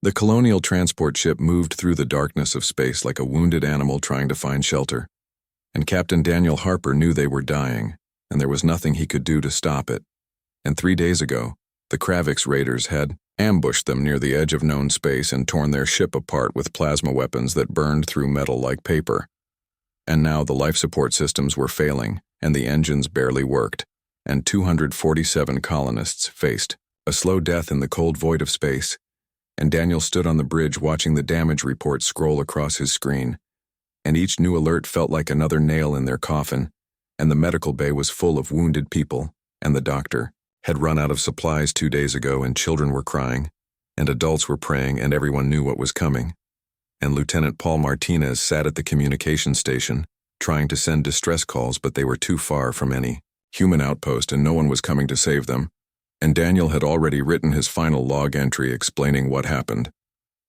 The colonial transport ship moved through the darkness of space like a wounded animal trying to find shelter, and Captain Daniel Harper knew they were dying, and there was nothing he could do to stop it. And 3 days ago, the Kravix raiders had ambushed them near the edge of known space and torn their ship apart with plasma weapons that burned through metal like paper. And now the life support systems were failing, and the engines barely worked, and 247 colonists faced a slow death in the cold void of space. And Daniel stood on the bridge watching the damage report scroll across his screen, and each new alert felt like another nail in their coffin, and the medical bay was full of wounded people, and the doctor had run out of supplies 2 days ago, and children were crying, and adults were praying, and everyone knew what was coming. And Lieutenant Paul Martinez sat at the communication station, trying to send distress calls, but they were too far from any human outpost, and no one was coming to save them. And Daniel had already written his final log entry explaining what happened,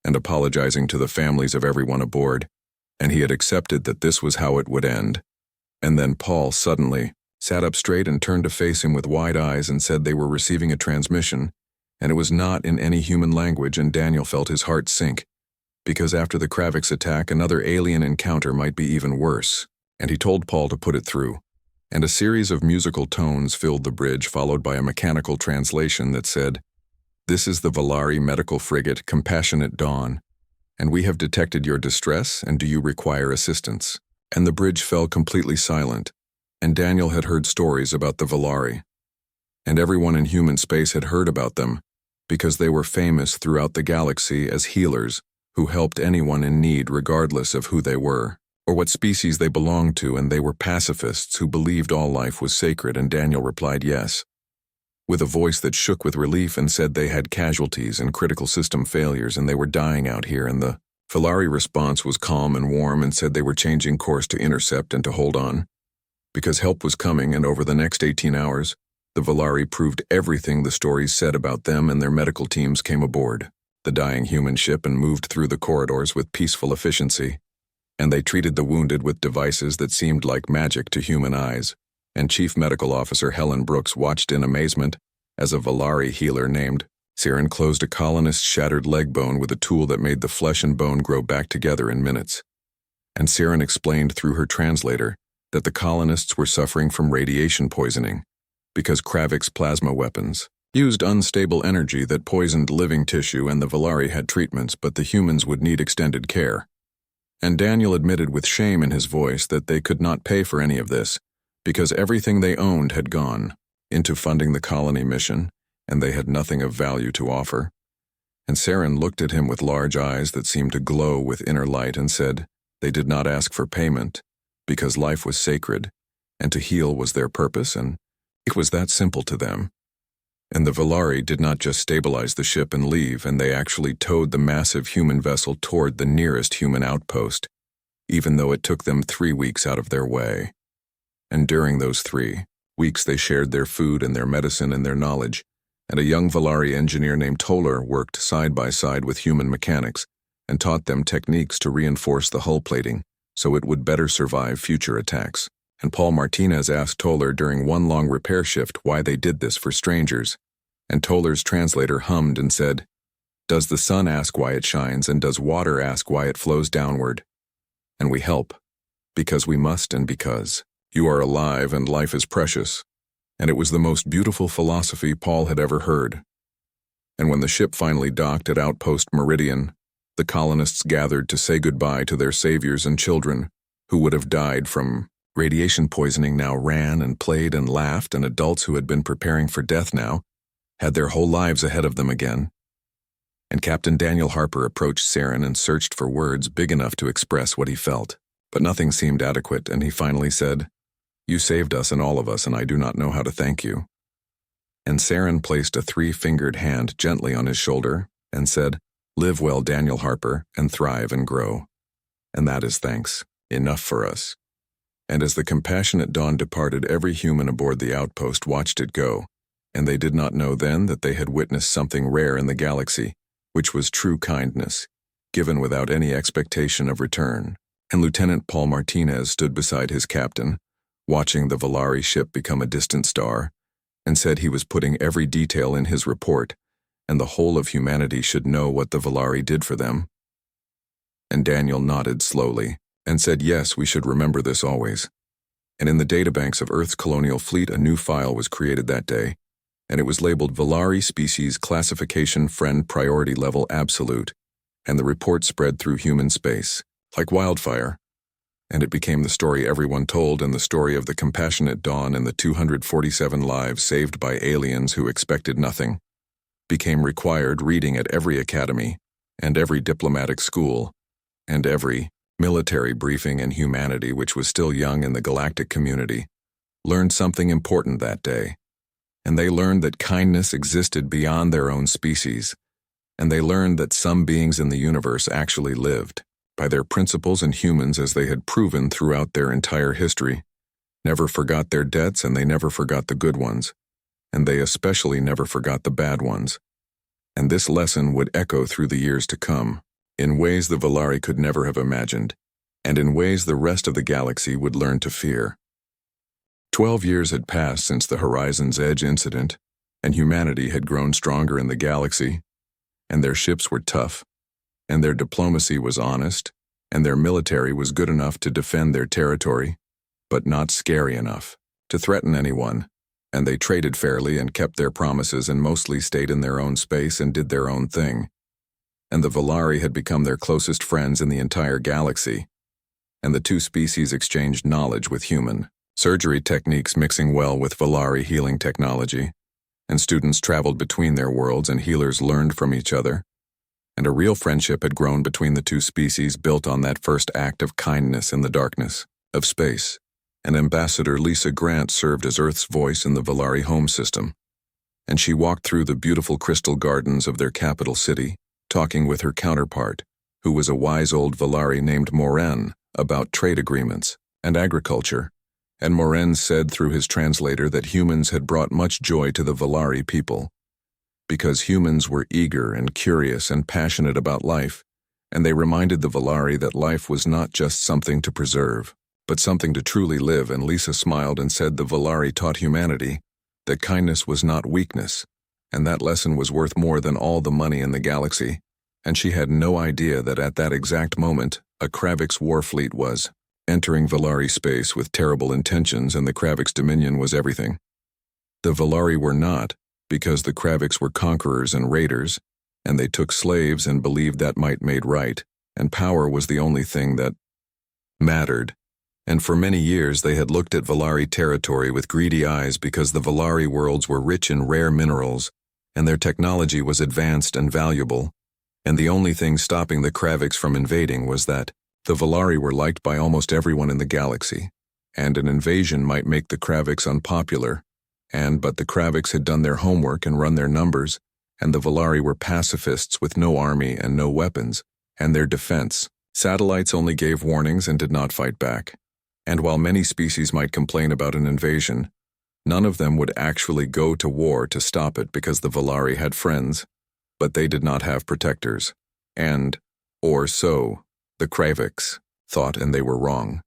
and apologizing to the families of everyone aboard, and he had accepted that this was how it would end. And then Paul suddenly sat up straight and turned to face him with wide eyes and said they were receiving a transmission, and it was not in any human language, and Daniel felt his heart sink, because after the Kravix attack, another alien encounter might be even worse, and he told Paul to put it through. And a series of musical tones filled the bridge, followed by a mechanical translation that said, "This is the Valari medical frigate Compassionate Dawn, and we have detected your distress, and do you require assistance?" And the bridge fell completely silent, and Daniel had heard stories about the Valari, and everyone in human space had heard about them, because they were famous throughout the galaxy as healers who helped anyone in need regardless of who they were or what species they belonged to, and they were pacifists who believed all life was sacred, and Daniel replied yes, with a voice that shook with relief, and said they had casualties and critical system failures, and they were dying out here, and the Valari response was calm and warm and said they were changing course to intercept and to hold on, because help was coming, and over the next 18 hours, the Valari proved everything the stories said about them, and their medical teams came aboard the dying human ship and moved through the corridors with peaceful efficiency. And they treated the wounded with devices that seemed like magic to human eyes, and Chief Medical Officer Helen Brooks watched in amazement as a Valari healer named Siren closed a colonist's shattered leg bone with a tool that made the flesh and bone grow back together in minutes. And Siren explained through her translator that the colonists were suffering from radiation poisoning because Kravix plasma weapons used unstable energy that poisoned living tissue, and the Valari had treatments, but the humans would need extended care. And Daniel admitted with shame in his voice that they could not pay for any of this, because everything they owned had gone into funding the colony mission, and they had nothing of value to offer. And Saren looked at him with large eyes that seemed to glow with inner light and said they did not ask for payment, because life was sacred, and to heal was their purpose, and it was that simple to them. And the Valari did not just stabilize the ship and leave, and they actually towed the massive human vessel toward the nearest human outpost, even though it took them 3 weeks out of their way. And during those 3 weeks they shared their food and their medicine and their knowledge, and a young Valari engineer named Toller worked side by side with human mechanics and taught them techniques to reinforce the hull plating so it would better survive future attacks. And Paul Martinez asked Toller during one long repair shift why they did this for strangers, and Toller's translator hummed and said, "Does the sun ask why it shines, and does water ask why it flows downward? And we help, because we must and because you are alive and life is precious." And it was the most beautiful philosophy Paul had ever heard. And when the ship finally docked at Outpost Meridian, the colonists gathered to say goodbye to their saviors, and children who would have died from radiation poisoning now ran and played and laughed, and adults who had been preparing for death now had their whole lives ahead of them again. And Captain Daniel Harper approached Saren and searched for words big enough to express what he felt, but nothing seemed adequate, and he finally said, "You saved us and all of us, and I do not know how to thank you." And Saren placed a 3-fingered hand gently on his shoulder and said, "Live well, Daniel Harper, and thrive and grow. And that is thanks enough for us." And as the Compassionate Dawn departed, every human aboard the outpost watched it go, and they did not know then that they had witnessed something rare in the galaxy, which was true kindness, given without any expectation of return. And Lieutenant Paul Martinez stood beside his captain, watching the Valari ship become a distant star, and said he was putting every detail in his report, and the whole of humanity should know what the Valari did for them. And Daniel nodded slowly and said, yes, we should remember this always. And in the databanks of Earth's colonial fleet, a new file was created that day, and it was labeled Valari Species Classification Friend Priority Level Absolute, and the report spread through human space, like wildfire. And it became the story everyone told, and the story of the compassionate dawn and the 247 lives saved by aliens who expected nothing, became required reading at every academy, and every diplomatic school, and every military briefing, and humanity, which was still young in the galactic community, learned something important that day. And they learned that kindness existed beyond their own species, and they learned that some beings in the universe actually lived by their principles, and humans, as they had proven throughout their entire history, never forgot their debts, and they never forgot the good ones, and they especially never forgot the bad ones. And this lesson would echo through the years to come, in ways the Valari could never have imagined, and in ways the rest of the galaxy would learn to fear. 12 years had passed since the Horizon's Edge incident, and humanity had grown stronger in the galaxy, and their ships were tough, and their diplomacy was honest, and their military was good enough to defend their territory, but not scary enough to threaten anyone, and they traded fairly and kept their promises and mostly stayed in their own space and did their own thing. And the Valari had become their closest friends in the entire galaxy, and the two species exchanged knowledge with human surgery techniques, mixing well with Valari healing technology, and students traveled between their worlds, and healers learned from each other, and a real friendship had grown between the two species, built on that first act of kindness in the darkness of space. And Ambassador Lisa Grant served as Earth's voice in the Valari home system, and she walked through the beautiful crystal gardens of their capital city, talking with her counterpart, who was a wise old Valari named Moren, about trade agreements and agriculture. And Moren said through his translator that humans had brought much joy to the Valari people, because humans were eager and curious and passionate about life, and they reminded the Valari that life was not just something to preserve, but something to truly live. And Lisa smiled and said the Valari taught humanity that kindness was not weakness, and that lesson was worth more than all the money in the galaxy. And she had no idea that at that exact moment, a Kravix war fleet was entering Valari space with terrible intentions, and the Kravix dominion was everything. The Valari were not, because the Kravix were conquerors and raiders, and they took slaves and believed that might made right, and power was the only thing that mattered. And for many years they had looked at Valari territory with greedy eyes, because the Valari worlds were rich in rare minerals, and their technology was advanced and valuable, and the only thing stopping the Kravix from invading was that the Valari were liked by almost everyone in the galaxy, and an invasion might make the Kravix unpopular, but the Kravix had done their homework and run their numbers, and the Valari were pacifists with no army and no weapons, and their defense satellites only gave warnings and did not fight back. And while many species might complain about an invasion, none of them would actually go to war to stop it, because the Valari had friends, but they did not have protectors. Or so the Kravix thought, and they were wrong.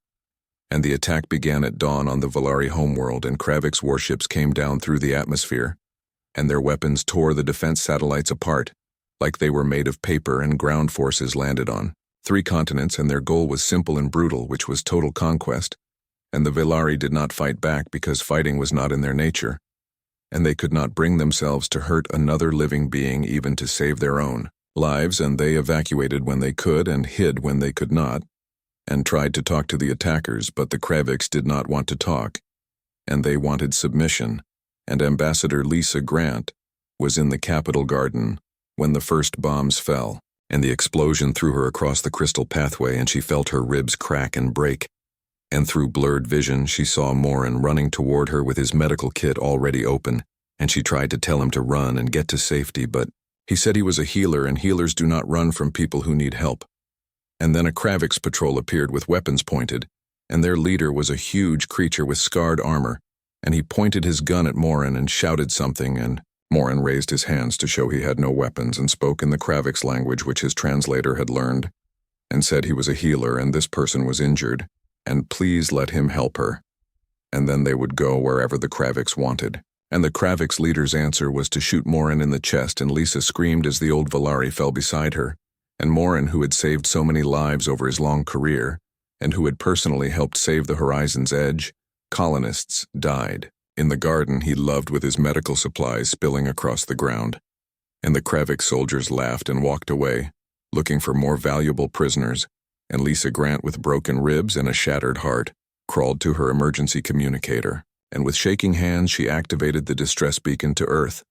And the attack began at dawn on the Valari homeworld, and Kravix warships came down through the atmosphere, and their weapons tore the defense satellites apart, like they were made of paper, and ground forces landed on 3 continents, and their goal was simple and brutal, which was total conquest. And the Valari did not fight back, because fighting was not in their nature, and they could not bring themselves to hurt another living being, even to save their own lives, and they evacuated when they could and hid when they could not, and tried to talk to the attackers, but the Kravix did not want to talk, and they wanted submission. And Ambassador Lisa Grant was in the Capitol Garden when the first bombs fell, and the explosion threw her across the crystal pathway, and she felt her ribs crack and break. And through blurred vision she saw Morin running toward her with his medical kit already open, and she tried to tell him to run and get to safety, but he said he was a healer, and healers do not run from people who need help. And then a Kravix patrol appeared with weapons pointed, and their leader was a huge creature with scarred armor, and he pointed his gun at Morin and shouted something, and Morin raised his hands to show he had no weapons and spoke in the Kravix language, which his translator had learned, and said he was a healer and this person was injured, and please let him help her. And then they would go wherever the Kravix wanted. And the Kravix leader's answer was to shoot Morin in the chest, and Lisa screamed as the old Valari fell beside her, and Morin, who had saved so many lives over his long career, and who had personally helped save the Horizon's Edge, colonists, died. In the garden he loved with his medical supplies spilling across the ground. And the Kravix soldiers laughed and walked away, looking for more valuable prisoners, and Lisa Grant, with broken ribs and a shattered heart, crawled to her emergency communicator, and with shaking hands she activated the distress beacon to Earth.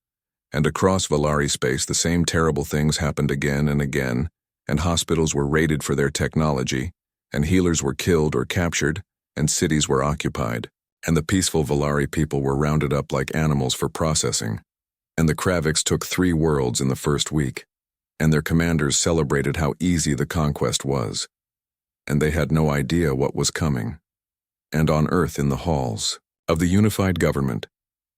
And across Valari space the same terrible things happened again and again, and hospitals were raided for their technology, and healers were killed or captured, and cities were occupied, and the peaceful Valari people were rounded up like animals for processing. And the Kravix took 3 worlds in the first week, and their commanders celebrated how easy the conquest was. And they had no idea what was coming. And on Earth, in the halls of the unified government,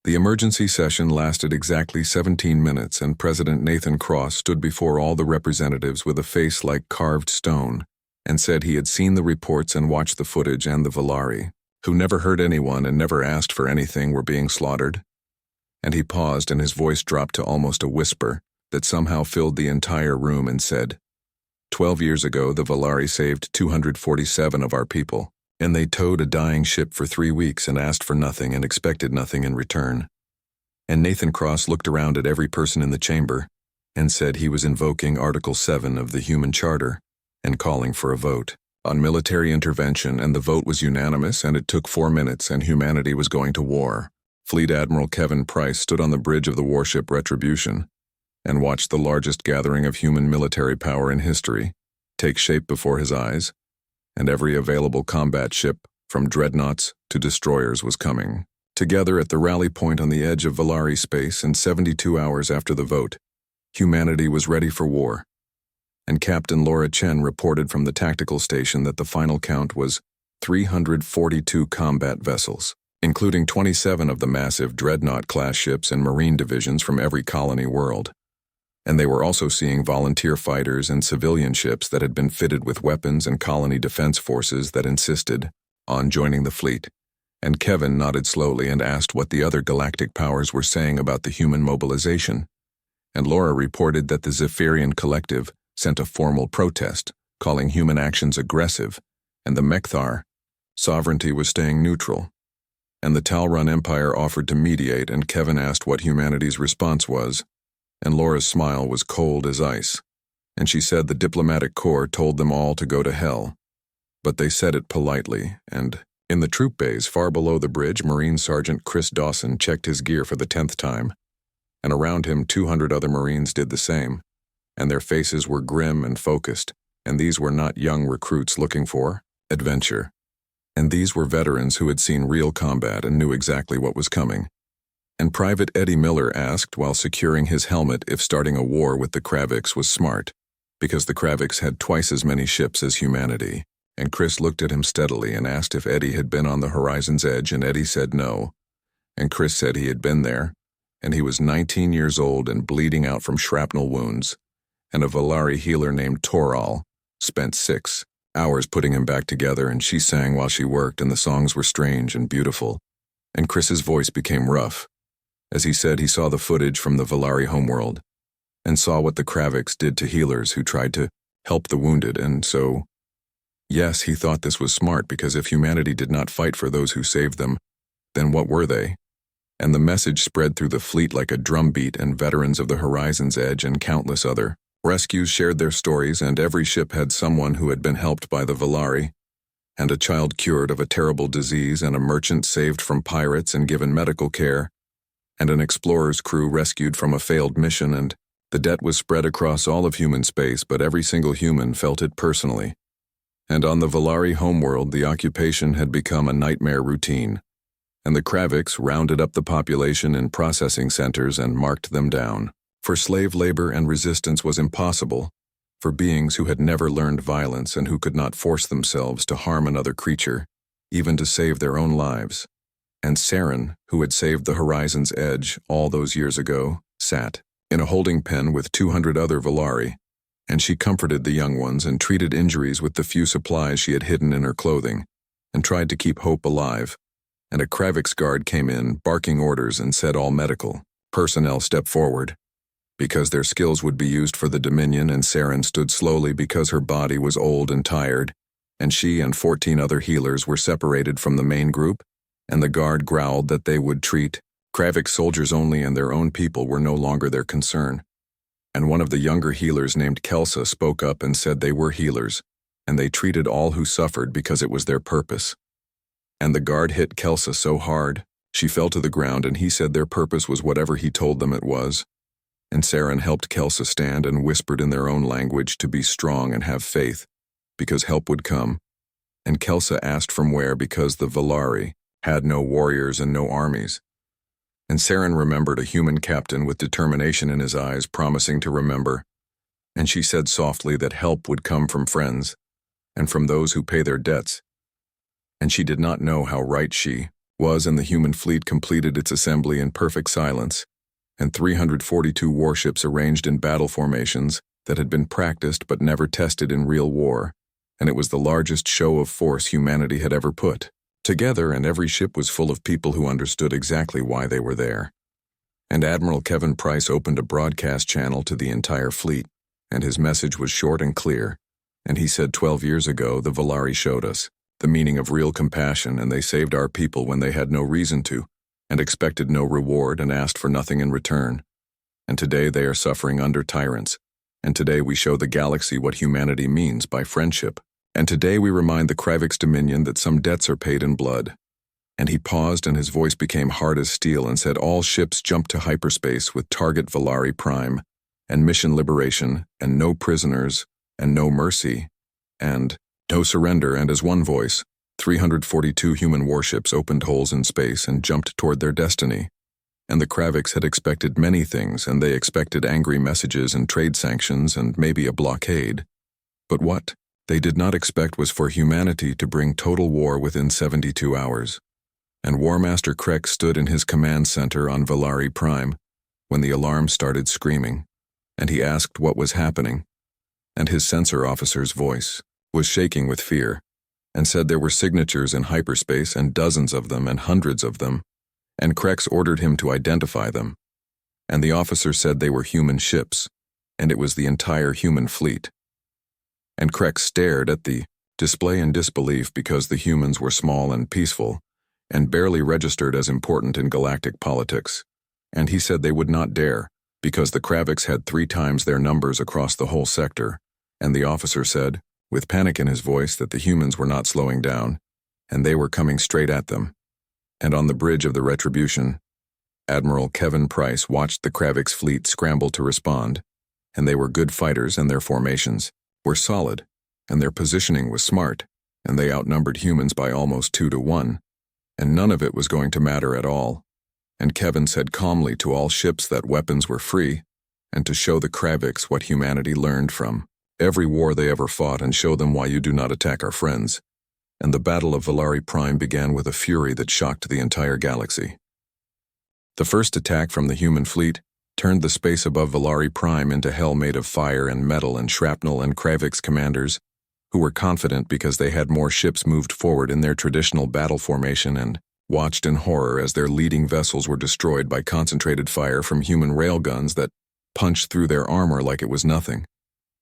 the emergency session lasted exactly 17 minutes, and President Nathan Cross stood before all the representatives with a face like carved stone, and said he had seen the reports and watched the footage, and the Valari, who never hurt anyone and never asked for anything, were being slaughtered. And he paused, and his voice dropped to almost a whisper that somehow filled the entire room, and said, 12 years ago, the Valari saved 247 of our people, and they towed a dying ship for 3 weeks and asked for nothing and expected nothing in return. And Nathan Cross looked around at every person in the chamber and said he was invoking Article 7 of the Human Charter and calling for a vote on military intervention, and the vote was unanimous, and it took 4 minutes, and humanity was going to war. Fleet Admiral Kevin Price stood on the bridge of the warship Retribution and watched the largest gathering of human military power in history take shape before his eyes, and every available combat ship, from dreadnoughts to destroyers, was coming together at the rally point on the edge of Valari space. And 72 hours after the vote, humanity was ready for war. And Captain Laura Chen reported from the tactical station that the final count was 342 combat vessels, including 27 of the massive dreadnought-class ships and marine divisions from every colony world. And they were also seeing volunteer fighters and civilian ships that had been fitted with weapons and colony defense forces that insisted on joining the fleet. And Kevin nodded slowly and asked what the other galactic powers were saying about the human mobilization. And Laura reported that the Zephyrian Collective sent a formal protest, calling human actions aggressive, and the Mekthar sovereignty was staying neutral. And the Talrun Empire offered to mediate, and Kevin asked what humanity's response was, and Laura's smile was cold as ice, and she said the diplomatic corps told them all to go to hell. But they said it politely, and in the troop bays far below the bridge, Marine Sergeant Chris Dawson checked his gear for the 10th time, and around him 200 other Marines did the same, and their faces were grim and focused, and these were not young recruits looking for adventure. And these were veterans who had seen real combat and knew exactly what was coming. And Private Eddie Miller asked while securing his helmet if starting a war with the Kravix was smart, because the Kravix had twice as many ships as humanity. And Chris looked at him steadily and asked if Eddie had been on the Horizon's Edge, and Eddie said no. And Chris said he had been there, and he was 19 years old and bleeding out from shrapnel wounds. And a Valari healer named Toral spent 6 hours putting him back together, and she sang while she worked, and the songs were strange and beautiful. And Chris's voice became rough as he said he saw the footage from the Valari homeworld and saw what the Kravix did to healers who tried to help the wounded, and so, yes, he thought this was smart, because if humanity did not fight for those who saved them, then what were they? And the message spread through the fleet like a drumbeat, and veterans of the Horizon's Edge and countless other rescues shared their stories, and every ship had someone who had been helped by the Valari, and a child cured of a terrible disease, and a merchant saved from pirates and given medical care, and an explorer's crew rescued from a failed mission, and the debt was spread across all of human space, but every single human felt it personally. And on the Valari homeworld, the occupation had become a nightmare routine, and the Kravix rounded up the population in processing centers and marked them down. For slave labor and resistance was impossible for beings who had never learned violence and who could not force themselves to harm another creature, even to save their own lives. And Saren, who had saved the Horizon's Edge all those years ago, sat in a holding pen with 200 other Valari, and she comforted the young ones and treated injuries with the few supplies she had hidden in her clothing, and tried to keep hope alive. and a Kravix guard came in, barking orders, and said all medical personnel step forward, because their skills would be used for the Dominion, and Saren stood slowly because her body was old and tired, and she and 14 other healers were separated from the main group, and the guard growled that they would treat Kravix soldiers only and their own people were no longer their concern. And one of the younger healers named Kelsa spoke up and said they were healers, and they treated all who suffered because it was their purpose. And the guard hit Kelsa so hard, she fell to the ground, and he said their purpose was whatever he told them it was. And Saren helped Kelsa stand and whispered in their own language to be strong and have faith, because help would come. And Kelsa asked from where, because the Valari had no warriors and no armies. And Saren remembered a human captain with determination in his eyes, promising to remember. And she said softly that help would come from friends, and from those who pay their debts. And she did not know how right she was, and the human fleet completed its assembly in perfect silence, and 342 warships arranged in battle formations that had been practiced but never tested in real war, and it was the largest show of force humanity had ever put together, and every ship was full of people who understood exactly why they were there. And Admiral Kevin Price opened a broadcast channel to the entire fleet, and his message was short and clear, and he said 12 years ago the Valari showed us the meaning of real compassion, and they saved our people when they had no reason to, and expected no reward and asked for nothing in return. And today they are suffering under tyrants, and today we show the galaxy what humanity means by friendship. And today we remind the Kravix Dominion that some debts are paid in blood. And he paused, and his voice became hard as steel, and said all ships jump to hyperspace with target Valari Prime, and mission liberation, and no prisoners, and no mercy, and no surrender. And as one voice, 342 human warships opened holes in space and jumped toward their destiny. And the Kravix had expected many things, and they expected angry messages and trade sanctions and maybe a blockade. But what they did not expect was for humanity to bring total war within 72 hours. And War Master Krek stood in his command center on Valari Prime when the alarm started screaming, and he asked what was happening. And his sensor officer's voice was shaking with fear, and said there were signatures in hyperspace, and dozens of them and hundreds of them, and Krex ordered him to identify them. And the officer said they were human ships, and it was the entire human fleet. And Krex stared at the display in disbelief, because the humans were small and peaceful, and barely registered as important in galactic politics. And he said they would not dare, because the Kravix had 3 times their numbers across the whole sector. And the officer said, with panic in his voice, that the humans were not slowing down, and they were coming straight at them. And on the bridge of the Retribution, Admiral Kevin Price watched the Kravix fleet scramble to respond, and they were good fighters, and their formations were solid, and their positioning was smart, and they outnumbered humans by almost 2 to 1, and none of it was going to matter at all. And Kevin said calmly to all ships that weapons were free, and to show the Kravix what humanity learned from every war they ever fought, and show them why you do not attack our friends. And the Battle of Valari Prime began with a fury that shocked the entire galaxy. The first attack from the human fleet turned the space above Valari Prime into hell made of fire and metal and shrapnel, and Kravix commanders, who were confident because they had more ships, moved forward in their traditional battle formation and watched in horror as their leading vessels were destroyed by concentrated fire from human railguns that punched through their armor like it was nothing.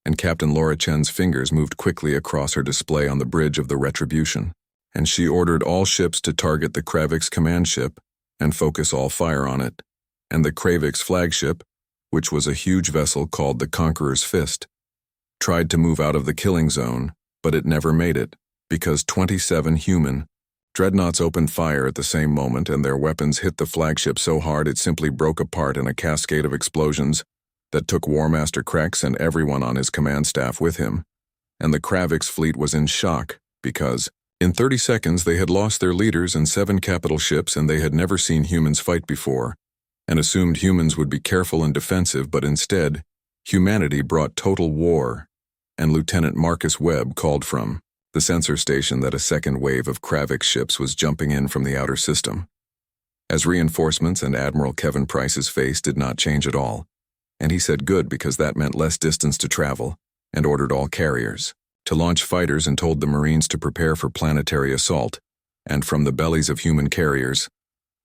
And Captain Laura Chen's fingers moved quickly across her display on the bridge of the Retribution, and she ordered all ships to target the Kravix command ship and focus all fire on it. And the Kravix flagship, which was a huge vessel called the Conqueror's Fist, tried to move out of the killing zone, but it never made it, because 27 human dreadnoughts opened fire at the same moment, and their weapons hit the flagship so hard it simply broke apart in a cascade of explosions that took War Master Krex and everyone on his command staff with him. And the Kravix fleet was in shock, because in 30 seconds they had lost their leaders and 7 capital ships, and they had never seen humans fight before, and assumed humans would be careful and defensive, but instead, humanity brought total war. And Lieutenant Marcus Webb called from the sensor station that a second wave of Kravix ships was jumping in from the outer system, as reinforcements, and Admiral Kevin Price's face did not change at all. And he said good, because that meant less distance to travel, and ordered all carriers to launch fighters, and told the Marines to prepare for planetary assault, and from the bellies of human carriers,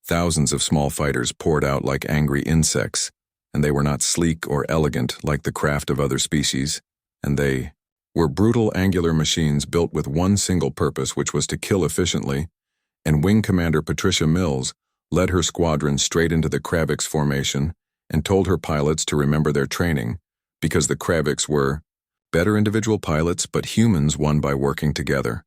thousands of small fighters poured out like angry insects, and they were not sleek or elegant like the craft of other species, and they were brutal angular machines built with one single purpose, which was to kill efficiently, and Wing Commander Patricia Mills led her squadron straight into the Kravix formation and told her pilots to remember their training, because the Kravix were better individual pilots, but humans won by working together.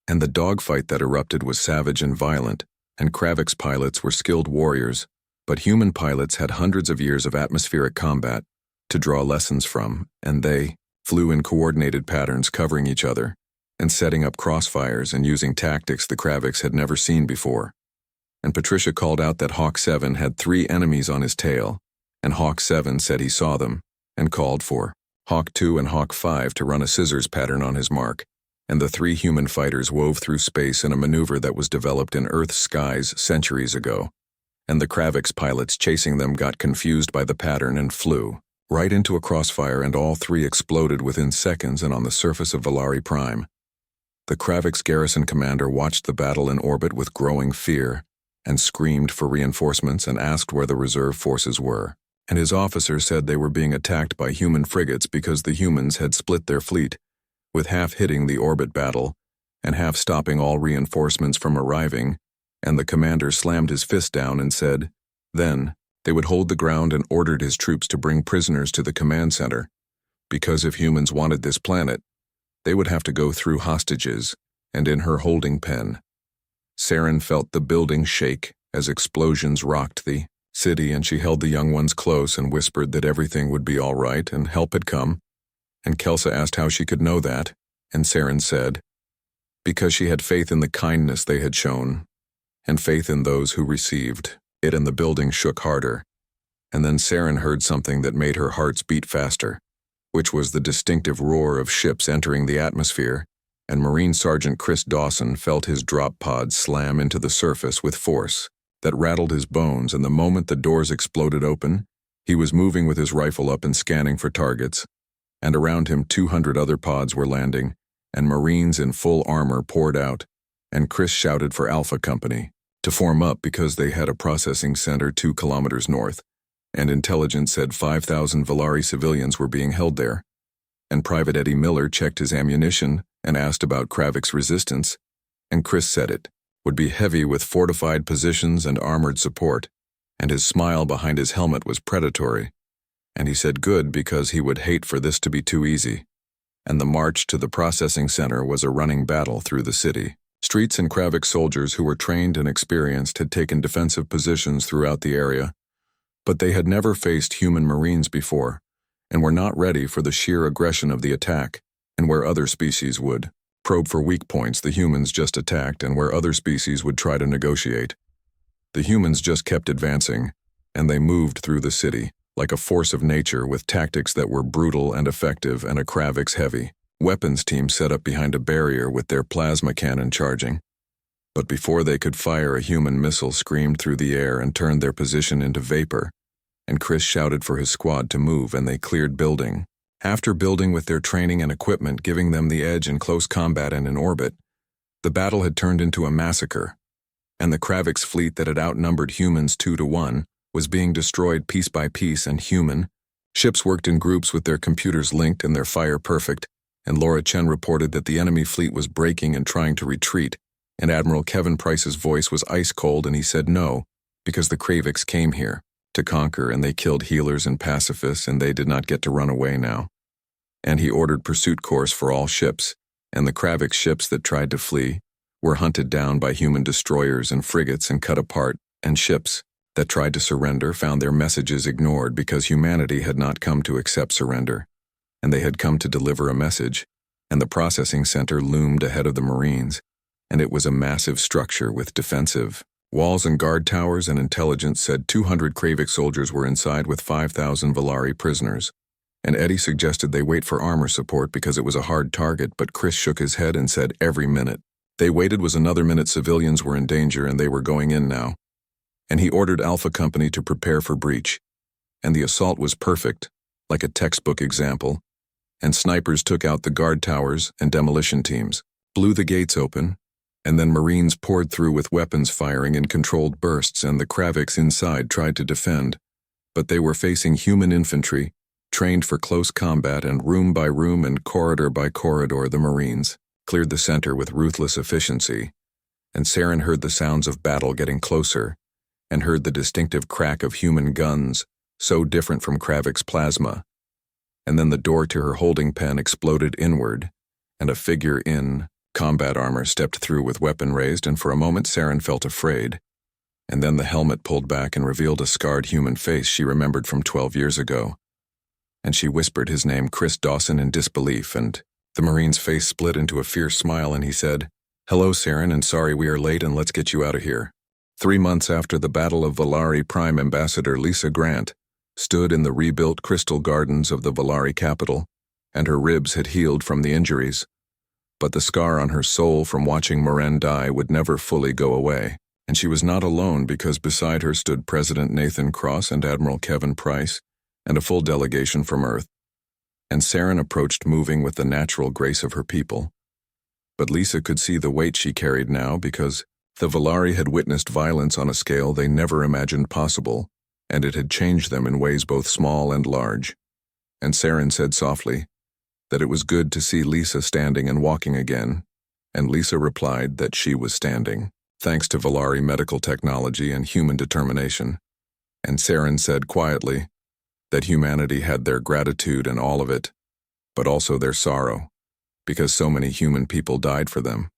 And the dogfight that erupted was savage and violent, and Kravix pilots were skilled warriors, but human pilots had hundreds of years of atmospheric combat to draw lessons from, and they flew in coordinated patterns covering each other and setting up crossfires and using tactics the Kravix had never seen before. And Patricia called out that Hawk 7 had 3 enemies on his tail, and Hawk 7 said he saw them, and called for Hawk 2 and Hawk 5 to run a scissors pattern on his mark, and the 3 human fighters wove through space in a maneuver that was developed in Earth's skies centuries ago, and the Kravix pilots chasing them got confused by the pattern and flew right into a crossfire, and all 3 exploded within seconds and on the surface of Valari Prime. The Kravix garrison commander watched the battle in orbit with growing fear and screamed for reinforcements and asked where the reserve forces were, and his officers said they were being attacked by human frigates because the humans had split their fleet, with half hitting the orbit battle and half stopping all reinforcements from arriving, and the commander slammed his fist down and said, then, they would hold the ground, and ordered his troops to bring prisoners to the command center, because if humans wanted this planet, they would have to go through hostages and in her holding pen. Saren felt the building shake as explosions rocked the city, and she held the young ones close and whispered that everything would be all right and help had come. And Kelsa asked how she could know that, and Saren said, because she had faith in the kindness they had shown, and faith in those who received it, and the building shook harder. And then Saren heard something that made her hearts beat faster, which was the distinctive roar of ships entering the atmosphere, and Marine Sergeant Chris Dawson felt his drop pod slam into the surface with force that rattled his bones, and the moment the doors exploded open, he was moving with his rifle up and scanning for targets, and around him 200 other pods were landing, and Marines in full armor poured out, and Chris shouted for Alpha Company to form up because they had a processing center 2 kilometers north, and intelligence said 5,000 Valari civilians were being held there. And Private Eddie Miller checked his ammunition and asked about Kravix resistance, and Chris said it would be heavy with fortified positions and armored support, and his smile behind his helmet was predatory, and he said good because he would hate for this to be too easy. And the march to the processing center was a running battle through the city. Streets and Kravix soldiers who were trained and experienced had taken defensive positions throughout the area, but they had never faced human Marines before, and were not ready for the sheer aggression of the attack, and where other species would probe for weak points, the humans just attacked, and where other species would try to negotiate. The humans just kept advancing, and they moved through the city like a force of nature with tactics that were brutal and effective, and a Kravix heavy weapons team set up behind a barrier with their plasma cannon charging. But before they could fire, a human missile screamed through the air and turned their position into vapor, and Chris shouted for his squad to move, and they cleared building after building with their training and equipment giving them the edge in close combat and in orbit. The battle had turned into a massacre, and the Kravix fleet that had outnumbered humans 2-1 was being destroyed piece by piece, and human ships worked in groups with their computers linked and their fire perfect, and Laura Chen reported that the enemy fleet was breaking and trying to retreat, and Admiral Kevin Price's voice was ice cold, and he said no, because the Kravix came here to conquer, and they killed healers and pacifists, and they did not get to run away now. And he ordered pursuit course for all ships, and the Kravix ships that tried to flee were hunted down by human destroyers and frigates and cut apart, and ships that tried to surrender found their messages ignored because humanity had not come to accept surrender, and they had come to deliver a message, and the processing center loomed ahead of the Marines, and it was a massive structure with defensive walls and guard towers, and intelligence said 200 Kravix soldiers were inside with 5,000 Valari prisoners, and Eddie suggested they wait for armor support because it was a hard target, but Chris shook his head and said every minute they waited was another minute. Civilians were in danger, and they were going in now. And he ordered Alpha Company to prepare for breach, and the assault was perfect, like a textbook example, and snipers took out the guard towers and demolition teams, blew the gates open, And then Marines poured through with weapons firing in controlled bursts, and the Kravix inside tried to defend. But they were facing human infantry, trained for close combat, and room by room and corridor by corridor the Marines cleared the center with ruthless efficiency. And Saren heard the sounds of battle getting closer, and heard the distinctive crack of human guns, so different from Kravix plasma. And then the door to her holding pen exploded inward, and a figure in combat armor stepped through with weapon raised, and for a moment Saren felt afraid. And then the helmet pulled back and revealed a scarred human face she remembered from 12 years ago. And she whispered his name, Chris Dawson, in disbelief, and the Marine's face split into a fierce smile, and he said, "Hello, Saren, and sorry we are late, and let's get you out of here." 3 months after the Battle of Valari, Prime Ambassador Lisa Grant stood in the rebuilt crystal gardens of the Valari capital, and her ribs had healed from the injuries. But the scar on her soul from watching Moren die would never fully go away, and she was not alone, because beside her stood President Nathan Cross and Admiral Kevin Price, and a full delegation from Earth. And Saren approached, moving with the natural grace of her people. But Lisa could see the weight she carried now, because the Valari had witnessed violence on a scale they never imagined possible, and it had changed them in ways both small and large. And Saren said softly that it was good to see Lisa standing and walking again, and Lisa replied that she was standing, thanks to Valari medical technology and human determination. And Saren said quietly that humanity had their gratitude and all of it, but also their sorrow, because so many human people died for them.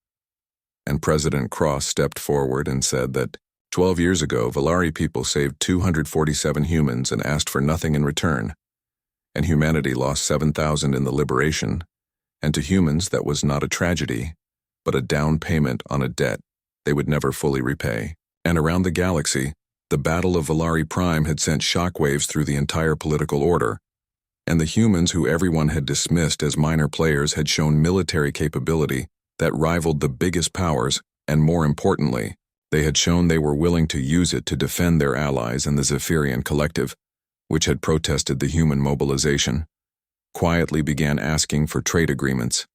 And President Cross stepped forward and said that 12 years ago, Valari people saved 247 humans and asked for nothing in return, and humanity lost 7,000 in the liberation, and to humans that was not a tragedy, but a down payment on a debt they would never fully repay. And around the galaxy, the Battle of Valari Prime had sent shockwaves through the entire political order, and the humans who everyone had dismissed as minor players had shown military capability that rivaled the biggest powers, and more importantly, they had shown they were willing to use it to defend their allies and the Zephyrian Collective, which had protested the human mobilization, quietly began asking for trade agreements,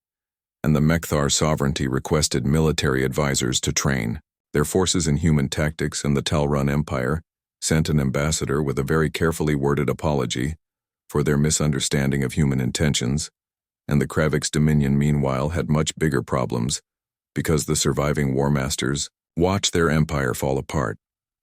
and the Mekthar sovereignty requested military advisors to train their forces in human tactics, and the Talrun Empire sent an ambassador with a very carefully worded apology for their misunderstanding of human intentions, and the Kravix Dominion meanwhile had much bigger problems, because the surviving war masters watched their empire fall apart,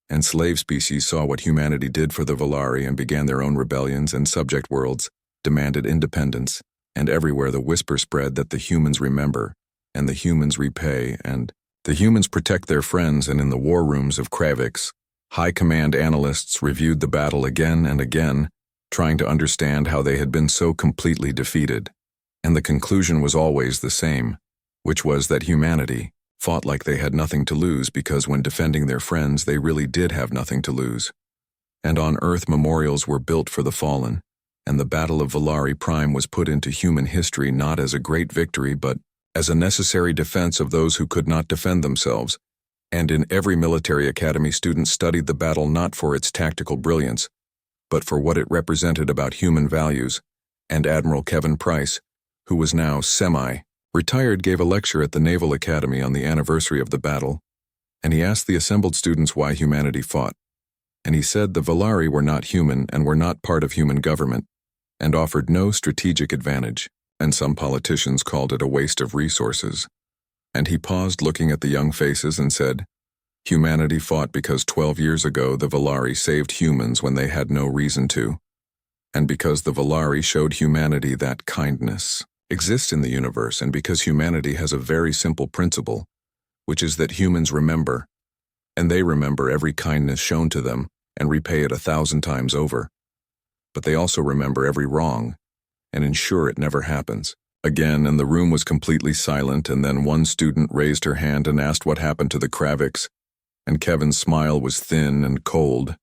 and slave species saw what humanity did for the Valari and began their own rebellions, and subject worlds demanded independence, and everywhere the whisper spread that the humans remember, and the humans repay, and the humans protect their friends. And in the war rooms of Kravix, high command analysts reviewed the battle again and again, trying to understand how they had been so completely defeated. And the conclusion was always the same, which was that humanity fought like they had nothing to lose, because when defending their friends they really did have nothing to lose. And on Earth memorials were built for the fallen, and the Battle of Valari Prime was put into human history not as a great victory, but as a necessary defense of those who could not defend themselves. And in every military academy, students studied the battle not for its tactical brilliance, but for what it represented about human values. And Admiral Kevin Price, who was now semi-retired, gave a lecture at the Naval Academy on the anniversary of the battle, and he asked the assembled students why humanity fought. And he said the Valari were not human and were not part of human government, and offered no strategic advantage, and some politicians called it a waste of resources. And he paused, looking at the young faces, and said, "Humanity fought because 12 years ago the Valari saved humans when they had no reason to, and because the Valari showed humanity that kindness exists in the universe, and because humanity has a very simple principle, which is that humans remember, and they remember every kindness shown to them and repay it 1,000 times over. But they also remember every wrong and ensure it never happens." Again, and the room was completely silent, and then one student raised her hand and asked what happened to the Kravix, and Kevin's smile was thin and cold,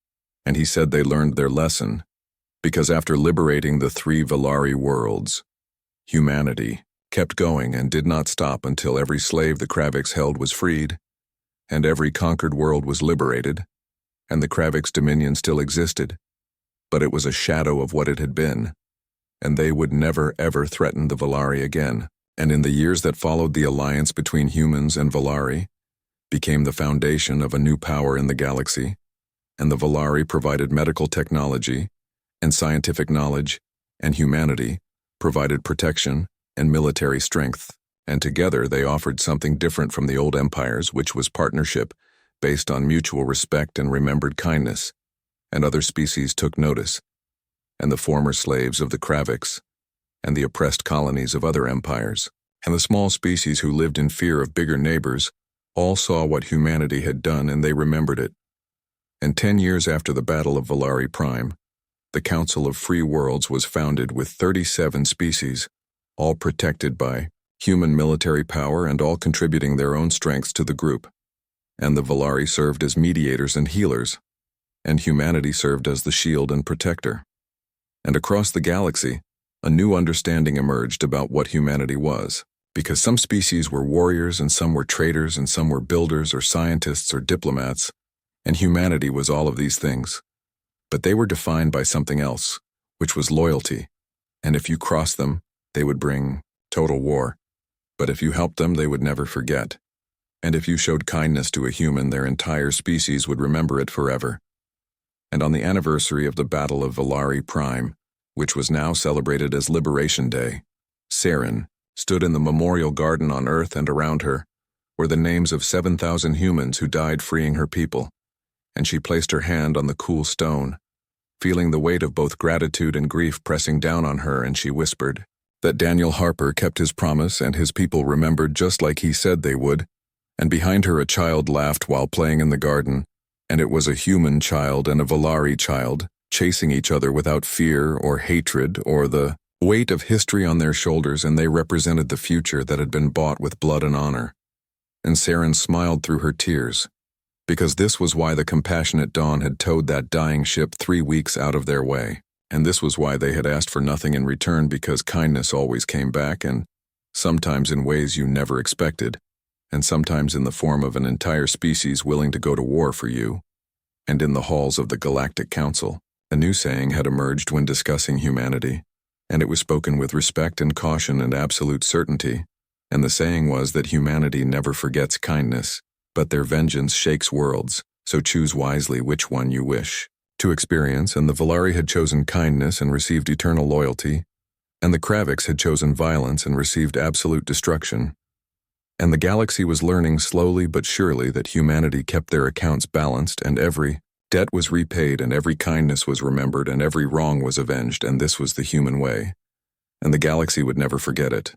and he said they learned their lesson, because after liberating the 3 Valari worlds, humanity kept going and did not stop until every slave the Kravix held was freed, and every conquered world was liberated, and the Kravix Dominion still existed, but it was a shadow of what it had been, and they would never ever threaten the Valari again. And in the years that followed the alliance between humans and Valari, became the foundation of a new power in the galaxy, and the Volari provided medical technology and scientific knowledge, and humanity provided protection and military strength, and together they offered something different from the old empires, which was partnership based on mutual respect and remembered kindness, and other species took notice, and the former slaves of the Kraviks, and the oppressed colonies of other empires, and the small species who lived in fear of bigger neighbors, all saw what humanity had done and they remembered it. And 10 years after the Battle of Volari Prime, the Council of Free Worlds was founded with 37 species, all protected by human military power and all contributing their own strengths to the group. And the Volari served as mediators and healers, and humanity served as the shield and protector. And across the galaxy, a new understanding emerged about what humanity was, because some species were warriors and some were traders and some were builders or scientists or diplomats, and humanity was all of these things. But they were defined by something else, which was loyalty, and if you crossed them, they would bring total war. But if you helped them, they would never forget. And if you showed kindness to a human, their entire species would remember it forever. And on the anniversary of the Battle of Volari Prime, which was now celebrated as Liberation Day, Saren stood in the memorial garden on Earth, and around her were the names of 7,000 humans who died freeing her people, and she placed her hand on the cool stone, feeling the weight of both gratitude and grief pressing down on her, and she whispered that Daniel Harper kept his promise and his people remembered just like he said they would, and behind her a child laughed while playing in the garden, and it was a human child and a Volari child, chasing each other without fear or hatred or the weight of history on their shoulders, and they represented the future that had been bought with blood and honor. And Saren smiled through her tears, because this was why the compassionate Dawn had towed that dying ship 3 weeks out of their way, and this was why they had asked for nothing in return, because kindness always came back, and sometimes in ways you never expected, and sometimes in the form of an entire species willing to go to war for you. And in the halls of the Galactic Council, a new saying had emerged when discussing humanity, and it was spoken with respect and caution and absolute certainty, and the saying was that humanity never forgets kindness, but their vengeance shakes worlds, so choose wisely which one you wish to experience. And the Volari had chosen kindness and received eternal loyalty, and the Kraviks had chosen violence and received absolute destruction. And the galaxy was learning slowly but surely that humanity kept their accounts balanced, and every debt was repaid, and every kindness was remembered, and every wrong was avenged, and this was the human way. And the galaxy would never forget it.